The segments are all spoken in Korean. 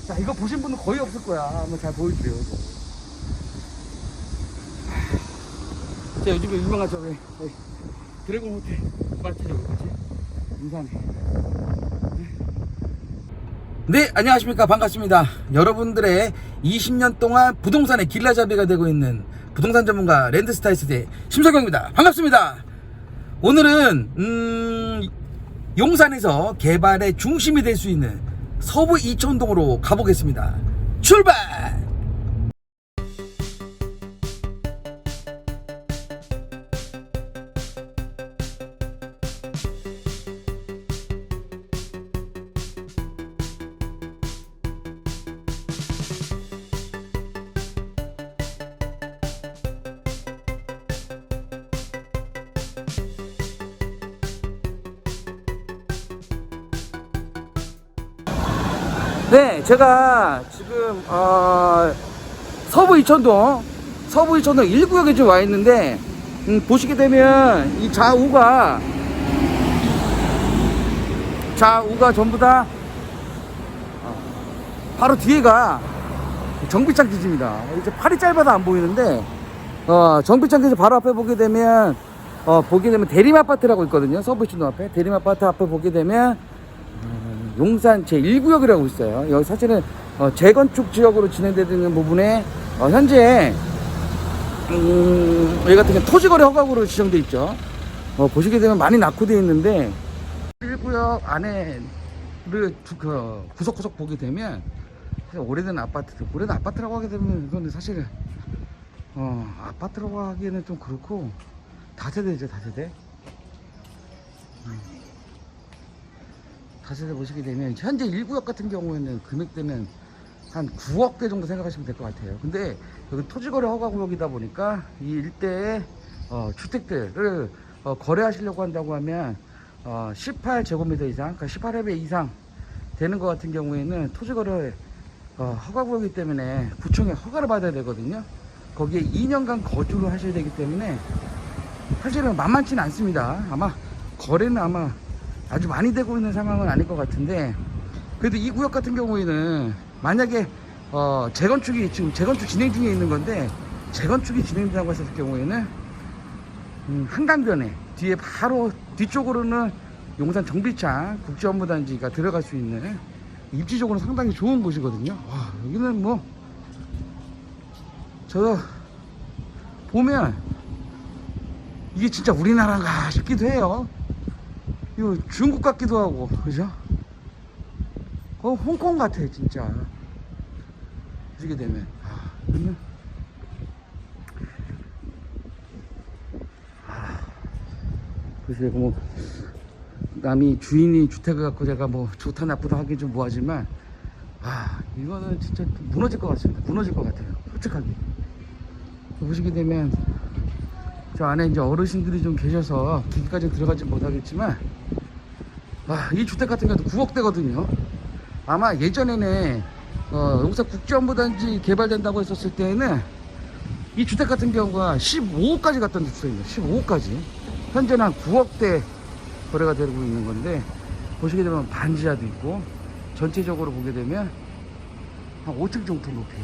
자, 이거 보신 분은 거의 없을 거야. 한번 잘 보여주세요. 이거. 자, 요즘에 유명한 저기 드래곤 호텔 마트죠, 그치? 인산에. 네, 안녕하십니까. 반갑습니다. 여러분들의 20년 동안 부동산의 길라잡이가 되고 있는 부동산 전문가 랜드스타일스의 심석영입니다. 반갑습니다. 오늘은 용산에서 개발의 중심이 될 수 있는 서부 이천동으로 가보겠습니다. 출발! 네, 제가 지금 서부 이천동 1구역에 좀 와 있는데 보시게 되면 이 좌우가 전부 다 바로 뒤에가 정비창 기지입니다. 이제 팔이 짧아서 안 보이는데 정비창 기지 바로 앞에 보게 되면 대림아파트라고 있거든요. 서부 이천동 앞에 대림아파트 앞에 보게 되면 용산 제1구역이라고 있어요. 여기 사실은 재건축 지역으로 진행되는 부분에 현재 여기 같은 경우 토지거래 허가구로 지정되어 있죠. 보시게 되면 많이 낙후되어 있는데 1구역 안에를 구석구석 보게 되면 오래된 아파트라고 하게 되면 이건 사실은 아파트라고 하기에는 좀 그렇고 다세대죠. 다세대 보시게 되면 현재 1구역 같은 경우에는 금액대는 한 9억대 정도 생각하시면 될 것 같아요. 근데 여기 토지거래 허가구역이다 보니까 이 일대의 주택들을 거래하시려고 한다고 하면 18제곱미터 이상, 그러니까 18회배 이상 되는 것 같은 경우에는 토지거래 허가구역이기 때문에 구청에 허가를 받아야 되거든요. 거기에 2년간 거주를 하셔야 되기 때문에 사실은 만만치는 않습니다. 아마 거래는 아주 많이 되고 있는 상황은 아닐 것 같은데, 그래도 이 구역 같은 경우에는 만약에 재건축 진행 중에 있는 건데, 재건축이 진행된다고 했을 경우에는 한강변에 뒤에 바로 뒤쪽으로는 용산 정비창 국제업무단지가 들어갈 수 있는 입지적으로 상당히 좋은 곳이거든요. 와, 여기는 뭐 저 보면 이게 진짜 우리나라인가 싶기도 해요. 이거 중국 같기도 하고, 그죠? 홍콩 같아, 진짜. 보시게 되면. 글쎄, 남이 주인이 주택을 갖고 제가 뭐 좋다 나쁘다 하긴 좀 뭐하지만, 이거는 진짜 무너질 것 같습니다. 무너질 것 같아요. 솔직하게. 보시게 되면, 저 안에 이제 어르신들이 좀 계셔서 기기까지 들어가지 못하겠지만, 이 주택 같은 경우도 9억대거든요. 아마 예전에는 용산 국제업무단지 개발된다고 했었을 때에는 이 주택 같은 경우가 15억까지 갔던 주택입니다. 15억까지. 현재는 한 9억대 거래가 되고 있는 건데, 보시게 되면 반지하도 있고, 전체적으로 보게 되면 한 5층 정도 높이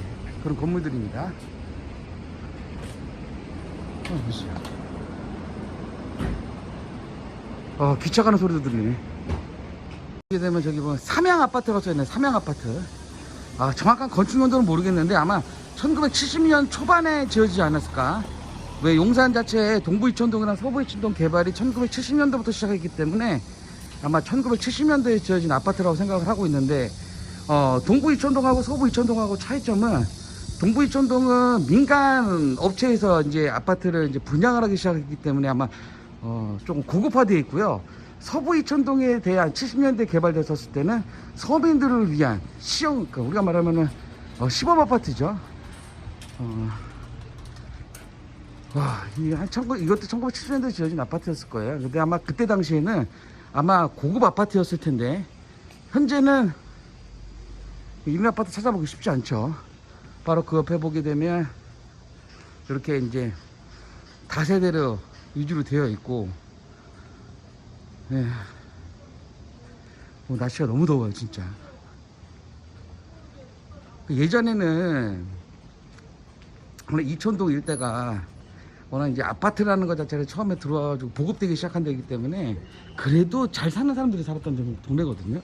그런 건물들입니다. 보시죠. 기차 가는 소리도 들리네. 보게 되면 저기 삼양 아파트가 써있네. 삼양 아파트. 정확한 건축 연도는 모르겠는데 아마 1970년 초반에 지어지지 않았을까. 왜 용산 자체에 동부 이천동이나 서부 이천동 개발이 1970년도부터 시작했기 때문에 아마 1970년도에 지어진 아파트라고 생각을 하고 있는데, 동부 이천동하고 서부 이천동하고 차이점은, 동부 이천동은 민간 업체에서 이제 아파트를 이제 분양을 하기 시작했기 때문에 아마 조금 고급화되어 있고요. 서부 이천동에 대한 70년대 개발됐었을 때는 서민들을 위한 그러니까 우리가 말하면은 시범 아파트죠. 이것도 1970년대 지어진 아파트였을 거예요. 근데 아마 그때 당시에는 아마 고급 아파트였을 텐데, 현재는 이런 아파트 찾아보기 쉽지 않죠. 바로 그 옆에 보게 되면 이렇게 이제 다세대로 위주로 되어 있고, 네. 날씨가 너무 더워요, 진짜. 예전에는 원래 이촌동 일대가 워낙 이제 아파트라는 것 자체를 처음에 들어와가지고 보급되기 시작한 데이기 때문에 그래도 잘 사는 사람들이 살았던 동네거든요.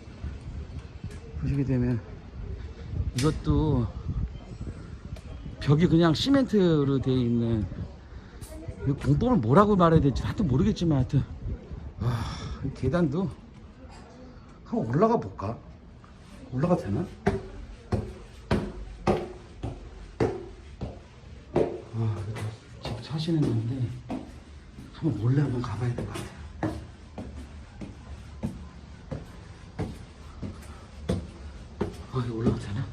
보시게 되면 이것도 벽이 그냥 시멘트로 되어 있는, 이 공법을 뭐라고 말해야 될지 하여튼 모르겠지만 하여튼 이 계단도 한번 올라가 볼까? 올라가도 되나? 집 사시는 건데 한번 몰래 한번 가봐야 될 것 같아요. 이거 올라가도 되나?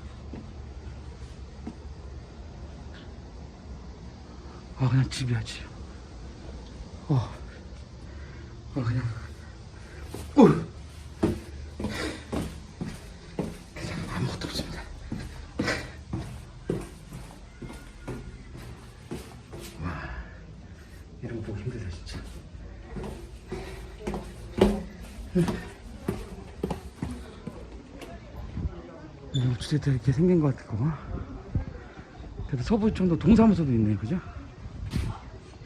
그냥 집이야, 집. 그냥 아무것도 없습니다. 이런 거 보기 힘들다 진짜. 주택도 이렇게 생긴 것 같고, 그래도 서부청도 동사무소도 있네, 그죠?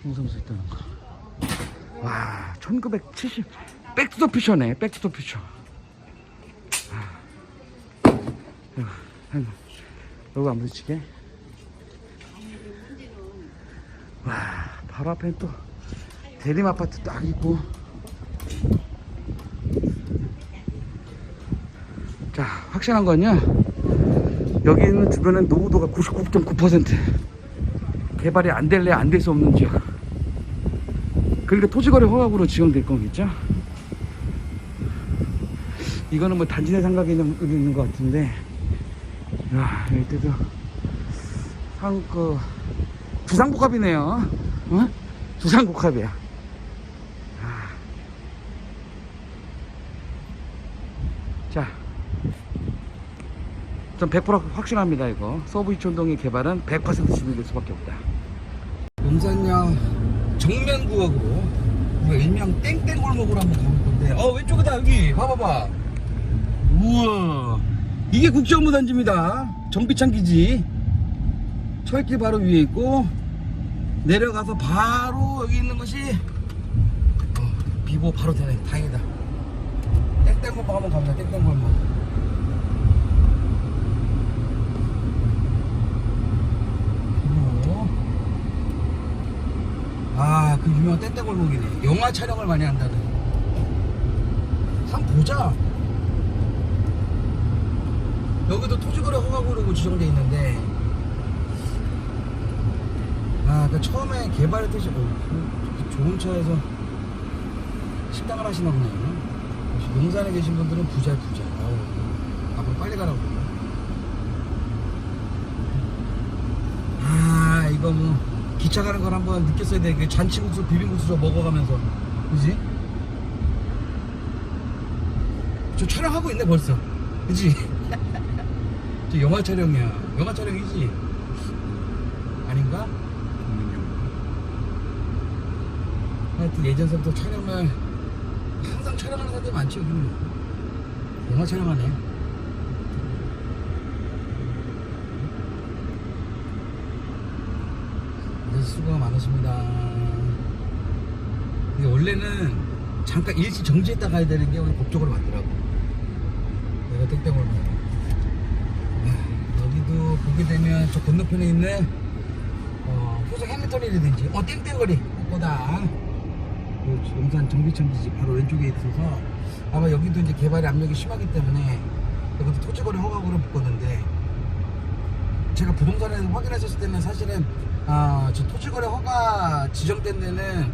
동사무소 있다는 거. 와, 1970 백투더퓨처네, 백투더퓨처. 여기 안 부딪히게. 와, 바로 앞에 또 대림 아파트 딱 있고. 자, 확실한 건요, 여기 있는 주변엔 노후도가 99.9%. 개발이 안 될래 안 될 수 없는 지역. 그러니까 토지거래 허가구로 지정될 거겠죠. 이거는 뭐 단지 내 상각이 있는 것 같은데, 야, 이때도 주상복합이네요. 주상복합이야. 자, 전 100% 확신합니다. 이거 서부 이촌동의 개발은 100% 진행될 수밖에 없다. 용산역 정면구역으로 일명 땡땡골목으로 한번 가볼 건데, 왼쪽이다. 여기 봐봐봐. 우와, 이게 국정무단지입니다. 정비창 기지. 철길 바로 위에 있고, 내려가서 바로 여기 있는 것이 비보 바로 되네. 다행이다. 땡땡골목 한번 갑니다. 땡땡골목. 그 유명한 땡땡골목이네. 영화 촬영을 많이 한다는. 한번 보자. 여기도 토지거래 허가구로 지정돼 있는데, 그 처음에 개발할 때 좋은 차에서 식당을 하시나 보네요. 용산에 계신 분들은 부자야, 부자. 앞으로 빨리 가라고. 이거 뭐 기차 가는 걸 한번 느꼈어야 돼. 그 잔치국수, 비빔국수 저 먹어가면서, 그지? 저 촬영하고 있네 벌써, 그지? 저 영화 촬영이야. 영화 촬영이지? 아닌가? 하여튼 예전서부터 촬영을 항상 촬영하는 사람들이 많지. 여기는 영화 촬영하네. 수고가 많으십니다. 근데 원래는 잠깐 일시 정지했다 가야 되는 게 오늘 법적으로 맞더라고. 내가 땡땡을 여기도 보게 되면 저 건너편에 있는 효성 해밀턴이라든지 땡땡거리 거다. 용산 정비청 기지 바로 왼쪽에 있어서 아마 여기도 이제 개발의 압력이 심하기 때문에 여기도 토지거래 허가구를 묶었는데, 제가 부동산에서 확인했었을 때는 사실은 저 토지거래 허가 지정된 데는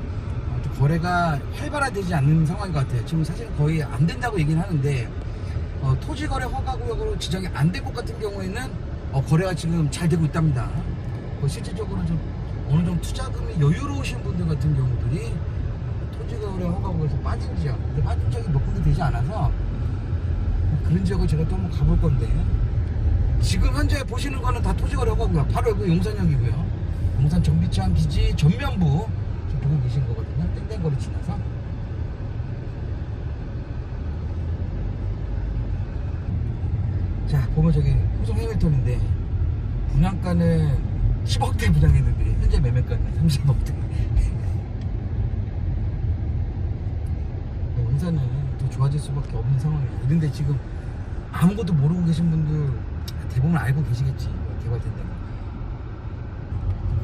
거래가 활발화되지 않는 상황인 것 같아요. 지금 사실 거의 안 된다고 얘기는 하는데, 토지거래 허가구역으로 지정이 안 된 곳 같은 경우에는 거래가 지금 잘 되고 있답니다. 실질적으로 좀 어느 정도 투자금이 여유로우신 분들 같은 경우들이 토지거래 허가구에서 빠진 지역, 근데 빠진 지역이 몇 군데 되지 않아서 그런 지역을 제가 또 한번 가볼 건데, 지금 현재 보시는 거는 다 토지거래 허가구역, 바로 여기 용산역이고요. 용산 정비창 기지 전면부 지금 보고 계신 거거든요. 땡땡거리 지나서. 자, 보면 저기 효성 해밀턴인데, 분양가는 10억대 분양했는데 현재 매매가는 30억대. 용산은 더 좋아질 수밖에 없는 상황이에요. 그런데 지금 아무것도 모르고 계신 분들 대부분 알고 계시겠지. 개발된다는 거.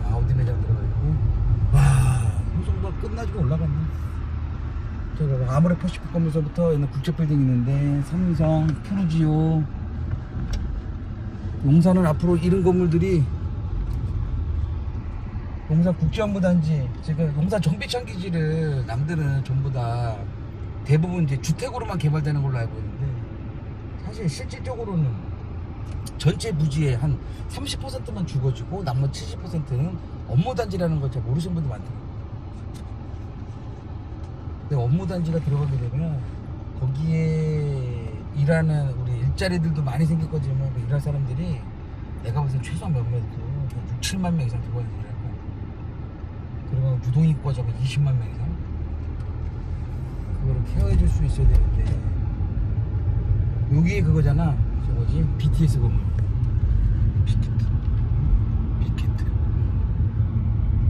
아우디 매장 들어가 있고, 와, 효성도가 끝나지고 올라갔네. 저기 아모레 퍼시픽 건물서부터 옛날 국제빌딩 있는데 삼성, 푸르지오. 용산은 앞으로 이런 건물들이 용산 국제업무단지, 지금 용산 정비창기지를 남들은 전부 다 대부분 이제 주택으로만 개발되는 걸로 알고 있는데, 사실 실질적으로는 전체 부지의 한 30%만 주거지고 나머지 70%는 업무단지라는 걸 잘 모르시는 분들 많더라고요. 근데 업무단지가 들어가게 되면 거기에 일하는 우리 일자리들도 많이 생길 거지만 그 일할 사람들이 내가 봤을 때 최소한 몇 명도 6, 7만 명 이상 들어가는 일할 거야. 그리고 유동인구가 20만 명 이상. 그거를 케어해 줄 수 있어야 되는데, 여기 그거잖아. 저거지? BTS 건물. 빅히트.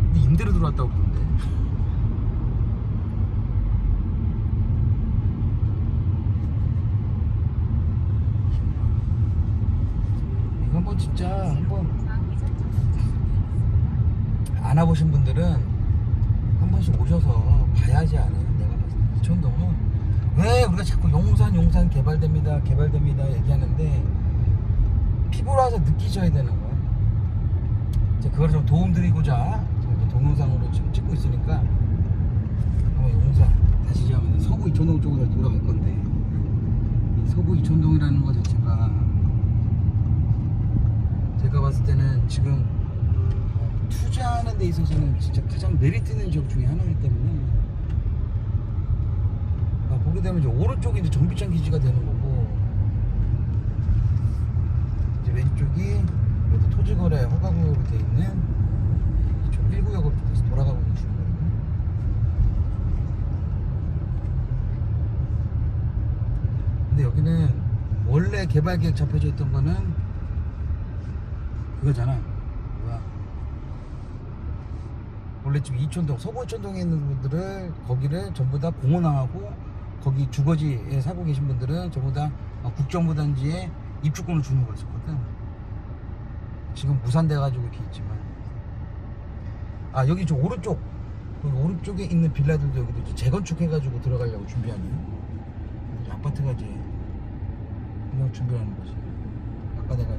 근데 임대로 들어왔다고 그러는데. 이거 한번 진짜 한번 안 와보신 분들은 한 번씩 오셔서 봐야지 알아요. 내가 봤을 때 이천동은 왜 우리가 자꾸 용산 개발됩니다 얘기하는데 피부로 와서 느끼셔야 되는 거야. 이제 그걸 좀 도움드리고자 지금 동영상으로 지금 찍고 있으니까 한번 용산 다시 지금 서구 이천동 쪽으로 돌아갈 건데, 이 서구 이천동이라는 거 자체가 제가 봤을 때는 지금 투자하는 데 있어서는 진짜 가장 메리트 있는 지역 중에 하나이기 때문에, 보게 되면 이제 오른쪽이 이제 정비창 기지가 되는 거고, 이제 왼쪽이 그래도 토지거래 허가구역으로 되어 있는 이쪽 1구역으로 다시 돌아가고 있는 중이거든요. 근데 여기는 원래 개발 계획 잡혀져 있던 거는 그거잖아. 뭐야? 원래 지금 이천동, 서구 이천동에 있는 분들을 거기를 전부 다 공원화하고 거기 주거지에 살고 계신 분들은 전부 다 국정부단지에 입주권을 주는 거였었거든. 지금 무산돼가지고 이렇게 있지만, 여기 저 오른쪽, 여기 오른쪽에 있는 빌라들도 여기도 이제 재건축해가지고 들어가려고 준비하는 아파트가 이제 그냥 준비하는 거지. 아까 내가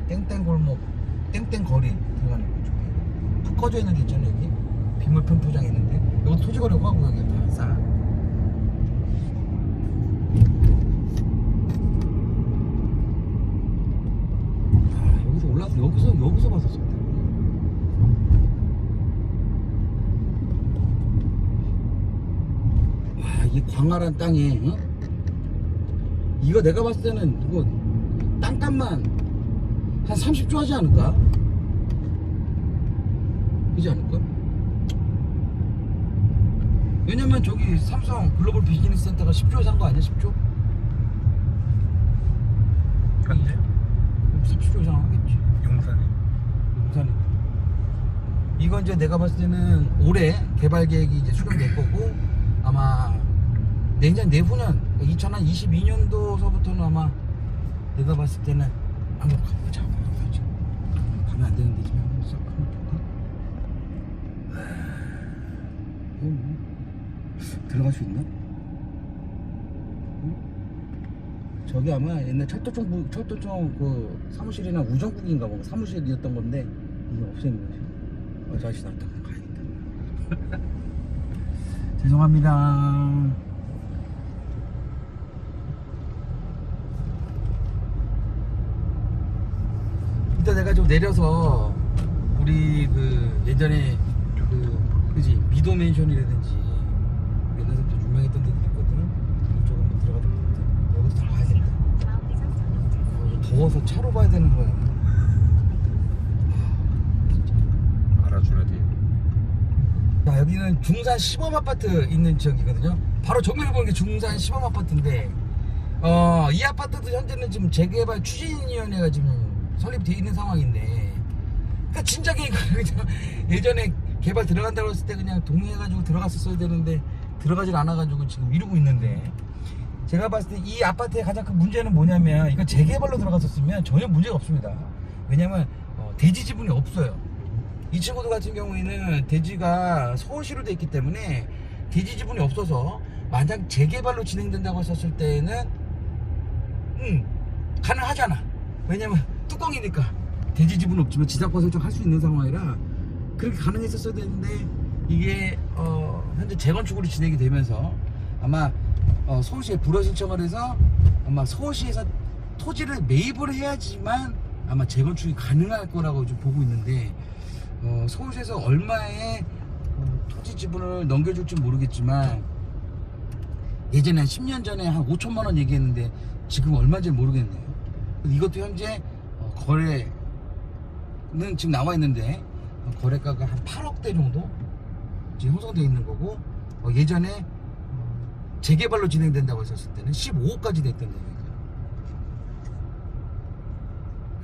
땡땡 골목, 땡땡 거리 들어가는 거 쪽에 푹 꺼져 있는 데 있잖아. 여기 빗물 편포장 있는데 여기 토지거래 허가구역이야 다 싸. 여기서 봤었어. 와, 이 광활한 땅에, 이거 내가 봤을 때는 이거 땅값만 한 30조 하지 않을까? 그지 않을까? 왜냐면 저기 삼성 글로벌 비즈니스 센터가 10조에 산 거 아니야? 10조? 현재? 30조 이상 하겠지. 용산에 이건 이제 내가 봤을 때는 올해 개발 계획이 이제 수령될 거고, 아마 내후년 2022년도서부터는 아마 내가 봤을 때는 한번 가보자. 가면 안 되는데 지금 한번 싹 한번 볼까? 들어갈 수 있나? 응? 저기 아마 옛날 철도청 그 사무실이나 우정국인가 뭐 사무실이었던 건데 이게 없애는 거지. 다시 나왔다. 가야겠다. 죄송합니다. 일단 내가 좀 내려서 우리 그 예전에 그지 미도 맨션이라든지 옛날부터 유명했던 데들 있거든. 이쪽 한번 들어가도 되겠다. 여기서 들어가야겠다. 더워서 차로 가야 되는 거야. 알아줘야 돼요. 자, 여기는 중산 시범 아파트 있는 지역이거든요. 바로 정면에 보는 게 중산 시범 아파트인데, 이 아파트도 현재는 지금 재개발 추진위원회가 지금 설립되어 있는 상황인데, 그러니까 진작에 그냥 예전에 개발 들어간다고 했을 때 그냥 동의해가지고 들어갔었어야 되는데 들어가질 않아가지고 지금 이러고 있는데, 제가 봤을 때 이 아파트의 가장 큰 문제는 뭐냐면 이거 재개발로 들어갔었으면 전혀 문제가 없습니다. 왜냐면 대지 지분이 없어요. 이 친구들 같은 경우에는 대지가 서울시로 돼 있기 때문에 대지 지분이 없어서 만약 재개발로 진행된다고 했었을 때는 가능하잖아. 왜냐면 뚜껑이니까 대지 지분 없지만 지상권 설정할 수 있는 상황이라 그렇게 가능했었어야 되는데, 이게 현재 재건축으로 진행이 되면서 아마 서울시에 불허 신청을 해서 아마 서울시에서 토지를 매입을 해야지만 아마 재건축이 가능할 거라고 좀 보고 있는데, 서울시에서 얼마의 토지 지분을 넘겨줄지 모르겠지만 예전에 한 10년 전에 한 5천만 원 얘기했는데 지금 얼마인지 모르겠네요. 이것도 현재 거래는 지금 나와 있는데 거래가가 한 8억대 정도 지금 형성되어 있는 거고, 예전에 재개발로 진행된다고 했었을 때는 15억까지 됐던 얘기예요.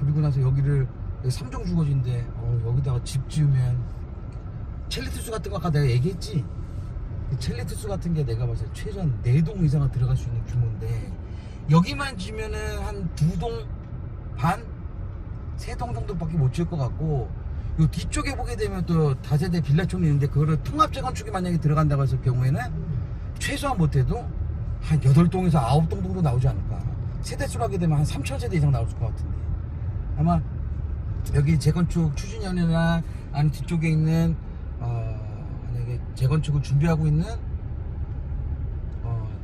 그리고 나서 여기를 3종 주거지인데 여기다가 집 지으면 첼리투스 같은 거 아까 내가 얘기했지. 첼리투스 같은 게 내가 봤을 때 최소한 4동 이상은 들어갈 수 있는 규모인데, 여기만 지면은 한 2동 반? 3동 정도밖에 못 지을 것 같고, 요 뒤쪽에 보게 되면 또 다세대 빌라촌이 있는데 그거를 통합 재건축이 만약에 들어간다고 했을 경우에는 최소한 못해도 한 8동에서 9동 정도 나오지 않을까. 세대수로 하게 되면 한 3,000세대 이상 나올 것 같은데, 아마 여기 재건축 추진위원회나 아니 뒤쪽에 있는 만약에 재건축을 준비하고 있는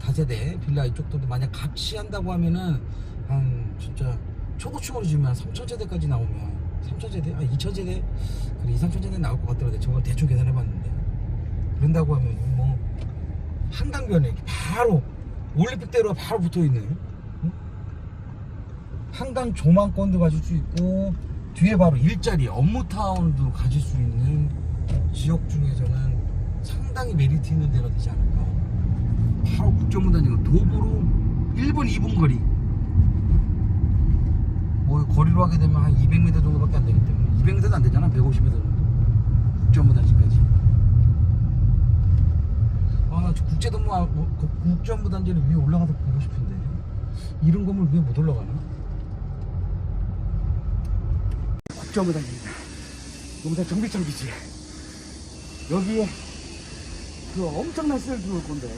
다세대 빌라 이쪽도 만약 같이 한다고 하면은 한 진짜 초고층으로 지으면 3,000세대까지 나오면 3,000세대? 2,000세대? 그래 2, 3,000세대 나올 것 같더라고요. 저걸 대충 계산해봤는데, 그런다고 하면 뭐 한강변에 바로 올림픽대로가 바로 붙어있는 한강 조망권도 가질 수 있고, 뒤에 바로 일자리 업무타운도 가질 수 있는 지역 중에서는 상당히 메리트 있는 데가 되지 않을까. 바로 국정문단지가 도보로 1분 2분 거리, 뭐 거리로 하게 되면 한 200m 정도밖에 안 되기 때문에 200m도 안 되잖아. 150m 정도 국정문단지까지. 나 국정문단지를 위에 올라가서 보고 싶은데 이런 건물 위에 못 올라가나? 국정문단지입니다. 용산 정비창기지. 여기에 그 엄청난 세를 들어올 건데,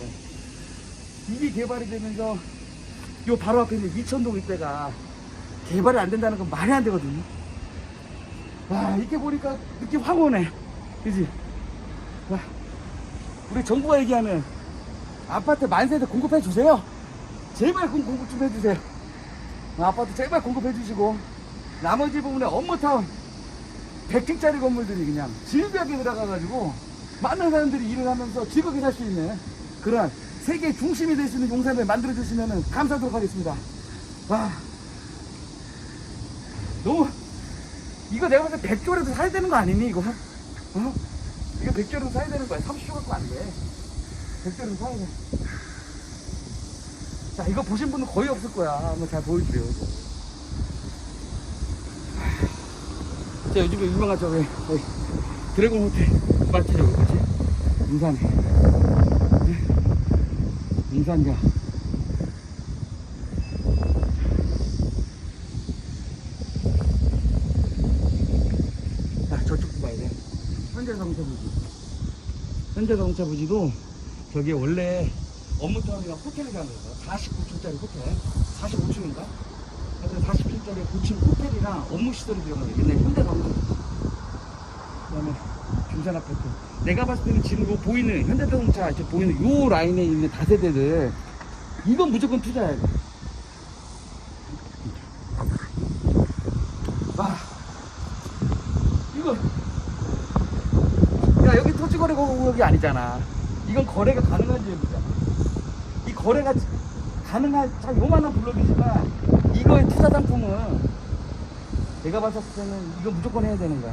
이게 개발이 되면서 요 바로 앞에 있는 이천동 일대가 개발이 안 된다는 건 말이 안 되거든요. 와, 이렇게 보니까 느낌 확 오네. 그지? 와, 우리 정부가 얘기하면 아파트 10,000세대 공급해 주세요. 제발 공급 좀 해주세요. 아파트 제발 공급해 주시고, 나머지 부분에 업무타운 100층짜리 건물들이 그냥 질비하게 들어가가지고 많은 사람들이 일을 하면서 즐겁게 살 수 있는 그런 세계 중심이 될 수 있는 용산을 만들어 주시면 감사하도록 하겠습니다. 와, 너무, 이거 내가 봤을 때 100조라도 사야 되는 거 아니니 이거? 이거 100조라도 사야 되는 거야. 30조 갖고 안 돼. 100조라도 사야 돼. 자, 이거 보신 분은 거의 없을 거야. 한번 잘 보여주세요. 자, 요즘에 유명한 저기 드래곤 호텔 맞지 저기, 그치? 인산에 인산가. 자, 저쪽도 봐야 돼. 현대자동차 부지도 저기 원래 업무타운이나 호텔이라는 거죠. 49층짜리 호텔, 45층인가? 하여튼 40층짜리 9층 호텔이랑 업무시설이 들어가요. 옛날 현대자동차. 그 다음에 중산 아파트. 내가 봤을 때는 지금 요 보이는 현대자동차 지금 보이는 요 라인에 있는 다세대들, 이건 무조건 투자해야 돼. 와, 이거, 야, 여기 토지거래 구역이 아니잖아. 이건 거래가 가능한 지역이잖아. 이 거래가 가능한, 참 요만한 블록이지만 이거의 투자 상품은 내가 봤을 때는 이거 무조건 해야 되는 거야.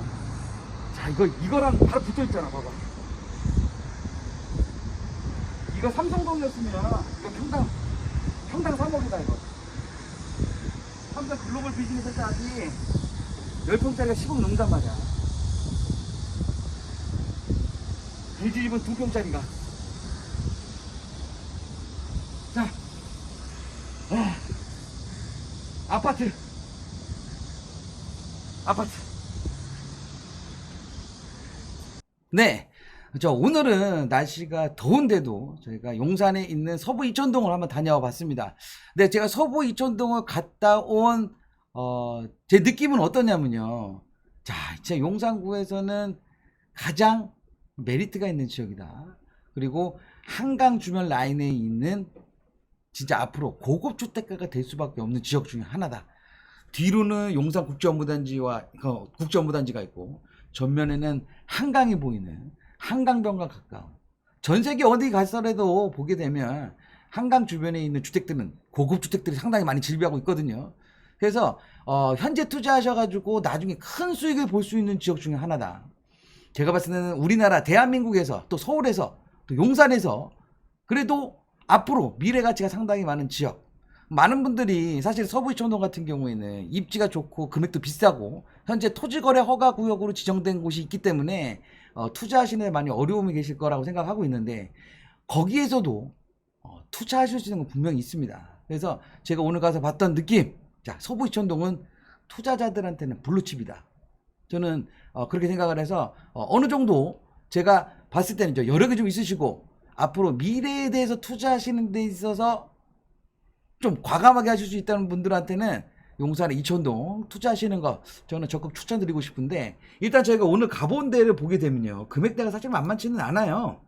자, 이거랑 바로 붙어 있잖아. 봐봐. 이거 삼성동이었으면 이거 평당 3억이다 이거. 삼성 글로벌 비즈니스 짜지 10평짜리가 10억 넘는단 말이야. 대지집은 2평짜리가. 자, 아파트. 네. 오늘은 날씨가 더운데도 저희가 용산에 있는 서부 이촌동을 한번 다녀와 봤습니다. 네, 제가 서부 이촌동을 갔다 온, 제 느낌은 어떠냐면요. 자, 진짜 용산구에서는 가장 메리트가 있는 지역이다. 그리고 한강 주변 라인에 있는 진짜 앞으로 고급 주택가가 될 수밖에 없는 지역 중에 하나다. 뒤로는 용산 국제업무단지와 국제업무단지가 있고 전면에는 한강이 보이는 한강변과 가까운, 전 세계 어디 가서라도 보게 되면 한강 주변에 있는 주택들은 고급 주택들이 상당히 많이 질비하고 있거든요. 그래서 현재 투자하셔가지고 나중에 큰 수익을 볼 수 있는 지역 중에 하나다. 제가 봤을 때는 우리나라 대한민국에서 또 서울에서 또 용산에서 그래도 앞으로 미래 가치가 상당히 많은 지역, 많은 분들이 사실 서부 이촌동 같은 경우에는 입지가 좋고 금액도 비싸고 현재 토지거래 허가구역으로 지정된 곳이 있기 때문에 투자하시는 데 많이 어려움이 계실 거라고 생각하고 있는데, 거기에서도 투자하실 수 있는 건 분명히 있습니다. 그래서 제가 오늘 가서 봤던 느낌, 자, 서부 이촌동은 투자자들한테는 블루칩이다. 저는 그렇게 생각을 해서 어느 정도 제가 봤을 때는 여력이 좀 있으시고 앞으로 미래에 대해서 투자하시는 데 있어서 좀 과감하게 하실 수 있다는 분들한테는 용산의 이촌동 투자하시는 거 저는 적극 추천드리고 싶은데, 일단 저희가 오늘 가본 데를 보게 되면요, 금액대가 사실 만만치는 않아요.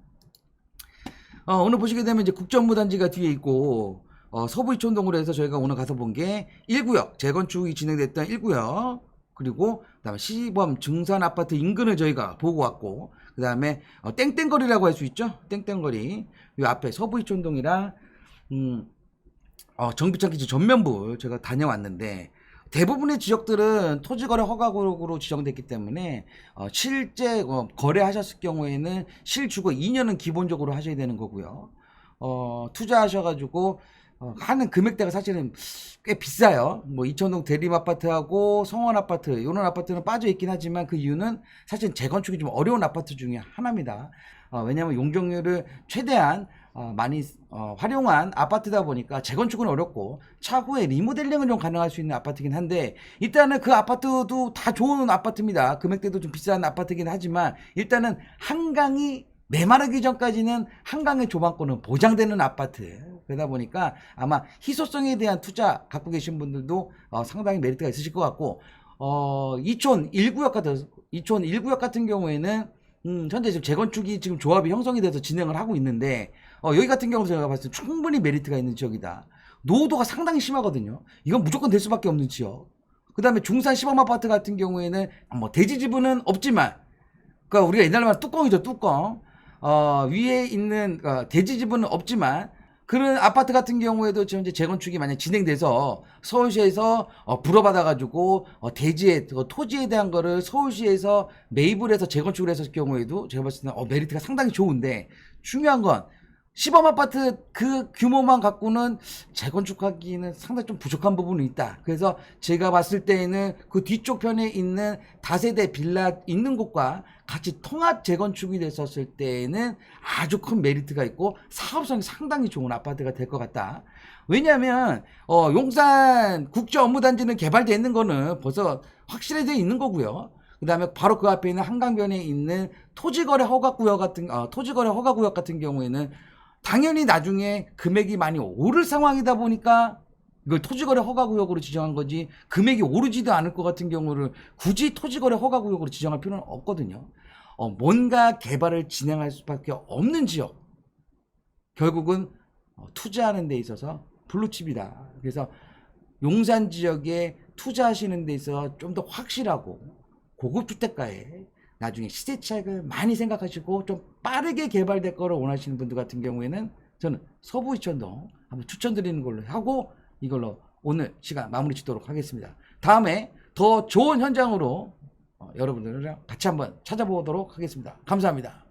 오늘 보시게 되면 이제 국정무단지가 뒤에 있고 서부 이촌동으로 해서 저희가 오늘 가서 본 게 1구역 재건축이 진행됐던 1구역, 그리고 그다음에 시범 증산 아파트 인근을 저희가 보고 왔고, 그다음에 땡땡거리라고 할 수 있죠. 땡땡거리 이 앞에 서부 이촌동이랑 정비창 기지 전면부 제가 다녀왔는데, 대부분의 지역들은 토지거래 허가구역으로 지정됐기 때문에 실제 거래하셨을 경우에는 실주거 2년은 기본적으로 하셔야 되는 거고요. 투자하셔가지고 하는 금액대가 사실은 꽤 비싸요. 뭐 이촌동 대림 아파트하고 성원 아파트, 이런 아파트는 빠져 있긴 하지만 그 이유는 사실 재건축이 좀 어려운 아파트 중에 하나입니다. 왜냐하면 용적률을 최대한 많이 활용한 아파트다 보니까 재건축은 어렵고 차후에 리모델링은 좀 가능할 수 있는 아파트긴 한데, 일단은 그 아파트도 다 좋은 아파트입니다. 금액대도 좀 비싼 아파트긴 하지만 일단은 한강이 메마르기 전까지는 한강의 조망권은 보장되는 아파트. 그러다 보니까 아마 희소성에 대한 투자 갖고 계신 분들도 상당히 메리트가 있으실 것 같고, 이촌 1구역 같은 경우에는 현재 지금 재건축이 지금 조합이 형성이 돼서 진행을 하고 있는데, 여기 같은 경우는 제가 봤을 때 충분히 메리트가 있는 지역이다. 노후도가 상당히 심하거든요. 이건 무조건 될 수밖에 없는 지역. 그 다음에 중산 시범 아파트 같은 경우에는 뭐 대지 지분은 없지만, 그러니까 우리가 옛날에 말하는 뚜껑이죠, 뚜껑. 위에 있는 대지 지분은 없지만 그런 아파트 같은 경우에도 지금 이제 재건축이 만약 진행돼서 서울시에서 불허받아가지고 대지에 토지에 대한 거를 서울시에서 매입을 해서 재건축을 했을 경우에도 제가 봤을 때는 메리트가 상당히 좋은데, 중요한 건 시범 아파트 그 규모만 갖고는 재건축하기는 상당히 좀 부족한 부분이 있다. 그래서 제가 봤을 때에는 그 뒤쪽 편에 있는 다세대 빌라 있는 곳과 같이 통합 재건축이 됐었을 때에는 아주 큰 메리트가 있고 사업성이 상당히 좋은 아파트가 될 것 같다. 왜냐하면 용산 국제업무단지는 개발되어 있는 거는 벌써 확실해져 있는 거고요. 그 다음에 바로 그 앞에 있는 한강변에 있는 토지거래 허가구역 같은 경우에는 당연히 나중에 금액이 많이 오를 상황이다 보니까 이걸 토지거래 허가구역으로 지정한 거지, 금액이 오르지도 않을 것 같은 경우를 굳이 토지거래 허가구역으로 지정할 필요는 없거든요. 뭔가 개발을 진행할 수밖에 없는 지역, 결국은 투자하는 데 있어서 블루칩이다. 그래서 용산 지역에 투자하시는 데 있어서 좀 더 확실하고 고급 주택가에 나중에 시세 차익을 많이 생각하시고 좀 빠르게 개발될 거를 원하시는 분들 같은 경우에는 저는 서부 이촌동 한번 추천드리는 걸로 하고 이걸로 오늘 시간 마무리 짓도록 하겠습니다. 다음에 더 좋은 현장으로 여러분들이랑 같이 한번 찾아보도록 하겠습니다. 감사합니다.